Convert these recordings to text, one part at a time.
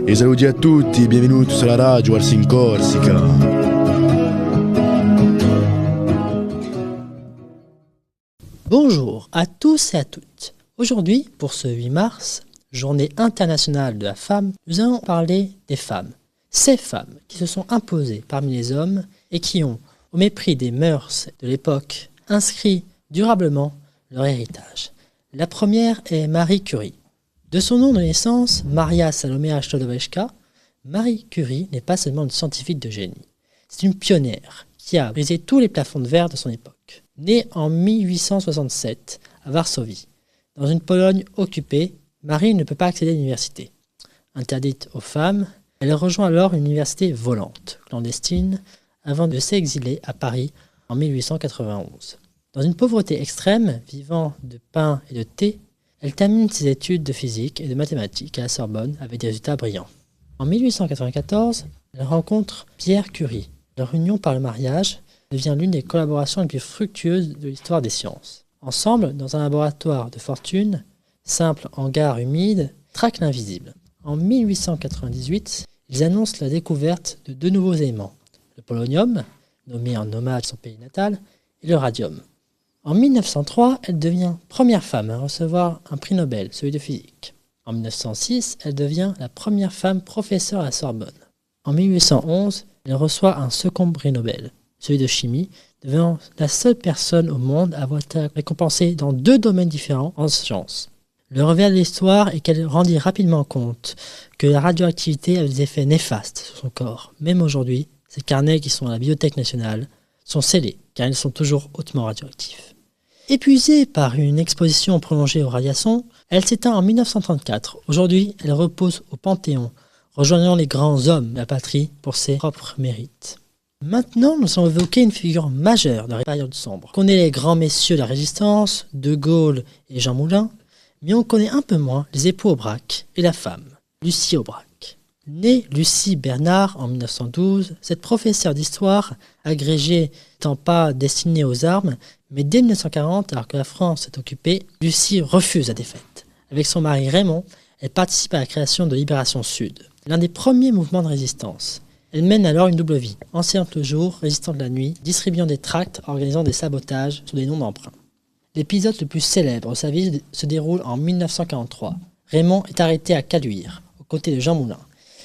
E saluti a tutti, benvenuti sulla radio Ars in Corsica. Bonjour à tous et à toutes. Aujourd'hui, pour ce 8 mars, journée internationale de la femme, nous allons parler des femmes. Ces femmes qui se sont imposées parmi les hommes et qui ont, au mépris des mœurs de l'époque, inscrit durablement leur héritage. La première est Marie Curie. De son nom de naissance, Maria Salomea Sklodowska, Marie Curie n'est pas seulement une scientifique de génie. C'est une pionnière qui a brisé tous les plafonds de verre de son époque. Née en 1867 à Varsovie, dans une Pologne occupée, Marie ne peut pas accéder à l'université. Interdite aux femmes, elle rejoint alors une université volante, clandestine, avant de s'exiler à Paris en 1891. Dans une pauvreté extrême, vivant de pain et de thé, elle termine ses études de physique et de mathématiques à la Sorbonne avec des résultats brillants. En 1894, elle rencontre Pierre Curie. Leur union par le mariage devient l'une des collaborations les plus fructueuses de l'histoire des sciences. Ensemble, dans un laboratoire de fortune, simple hangar humide, traquent l'invisible. En 1898, ils annoncent la découverte de 2 nouveaux éléments, le polonium, nommé en hommage à son pays natal, et le radium. En 1903, elle devient première femme à recevoir un prix Nobel, celui de physique. En 1906, elle devient la première femme professeure à la Sorbonne. En 1811, elle reçoit un second prix Nobel, celui de chimie, devenant la seule personne au monde à avoir été récompensée dans 2 domaines différents en sciences. Le revers de l'histoire est qu'elle rendit rapidement compte que la radioactivité avait des effets néfastes sur son corps. Même aujourd'hui, ces carnets qui sont à la Bibliothèque nationale sont scellés, car ils sont toujours hautement radioactifs. Épuisée par une exposition prolongée aux radiations, elle s'éteint en 1934. Aujourd'hui, elle repose au Panthéon, rejoignant les grands hommes de la patrie pour ses propres mérites. Maintenant, nous allons évoquer une figure majeure de la période sombre. On connaît les grands messieurs de la Résistance, De Gaulle et Jean Moulin, mais on connaît un peu moins les époux Aubrac et la femme, Lucie Aubrac. Née Lucie Bernard en 1912, cette professeure d'histoire, agrégée n'étant pas destinée aux armes, mais dès 1940, alors que la France est occupée, Lucie refuse la défaite. Avec son mari Raymond, elle participe à la création de Libération Sud, l'un des premiers mouvements de résistance. Elle mène alors une double vie, enseignante le jour, résistante la nuit, distribuant des tracts, organisant des sabotages sous des noms d'emprunt. L'épisode le plus célèbre de sa vie se déroule en 1943. Raymond est arrêté à Caluire, aux côtés de Jean Moulin.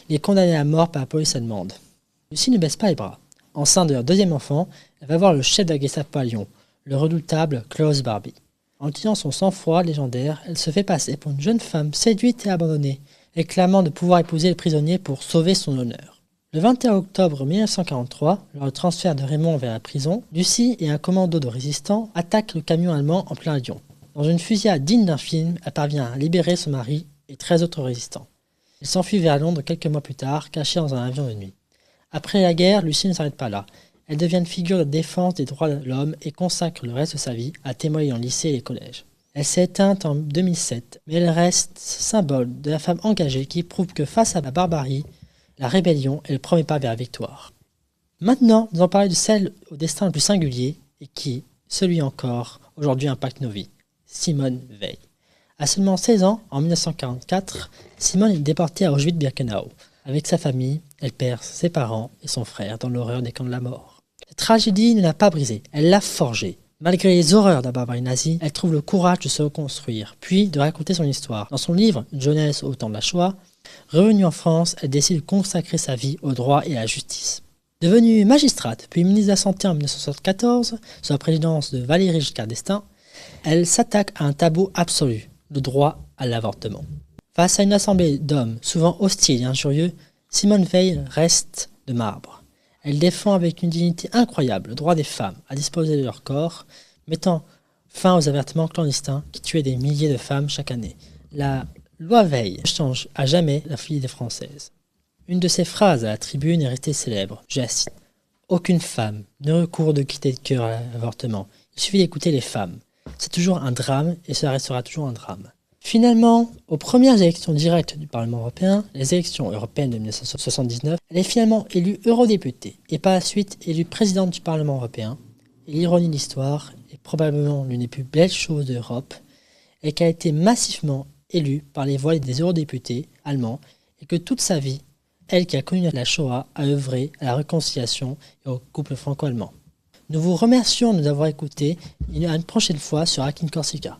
Il est condamné à mort par la police allemande. Lucie ne baisse pas les bras. Enceinte de leur 2e enfant, elle va voir le chef de la Gestapo à Lyon, le redoutable Klaus Barbie. En utilisant son sang-froid légendaire, elle se fait passer pour une jeune femme séduite et abandonnée, réclamant de pouvoir épouser le prisonnier pour sauver son honneur. Le 21 octobre 1943, lors du transfert de Raymond vers la prison, Lucie et un commando de résistants attaquent le camion allemand en plein Lyon. Dans une fusillade digne d'un film, elle parvient à libérer son mari et 13 autres résistants. Elle s'enfuit vers Londres quelques mois plus tard, cachée dans un avion de nuit. Après la guerre, Lucie ne s'arrête pas là. Elle devient une figure de défense des droits de l'homme et consacre le reste de sa vie à témoigner en lycée et les collèges. Elle s'est éteinte en 2007, mais elle reste symbole de la femme engagée qui prouve que face à la barbarie, la rébellion est le premier pas vers la victoire. Maintenant, nous allons parler de celle au destin le plus singulier et qui, celui encore, aujourd'hui impacte nos vies, Simone Veil. À seulement 16 ans, en 1944, Simone est déportée à Auschwitz-Birkenau. Avec sa famille, elle perd ses parents et son frère dans l'horreur des camps de la mort. Cette tragédie ne l'a pas brisée, elle l'a forgée. Malgré les horreurs de la barbarie nazie, elle trouve le courage de se reconstruire, puis de raconter son histoire. Dans son livre « Une jeunesse au temps de la Shoah », revenue en France, elle décide de consacrer sa vie au droit et à la justice. Devenue magistrate, puis ministre de la Santé en 1974, sous la présidence de Valéry Giscard d'Estaing, elle s'attaque à un tabou absolu, le droit à l'avortement. Face à une assemblée d'hommes souvent hostiles et injurieux, Simone Veil reste de marbre. Elle défend avec une dignité incroyable le droit des femmes à disposer de leur corps, mettant fin aux avortements clandestins qui tuaient des milliers de femmes chaque année. La loi Veil change à jamais la vie des Françaises. Une de ses phrases à la tribune est restée célèbre, je la cite. « Aucune femme ne recourt de quitter le cœur à l'avortement. Il suffit d'écouter les femmes. C'est toujours un drame et cela restera toujours un drame. » Finalement, aux premières élections directes du Parlement européen, les élections européennes de 1979, elle est finalement élue eurodéputée et par la suite élue présidente du Parlement européen. Et l'ironie de l'histoire est probablement l'une des plus belles choses d'Europe et qu'elle a été massivement élue par les voix des eurodéputés allemands et que toute sa vie, elle qui a connu la Shoah a œuvré à la réconciliation et au couple franco-allemand. Nous vous remercions de nous avoir écoutés et à une prochaine fois sur Hacking Corsica.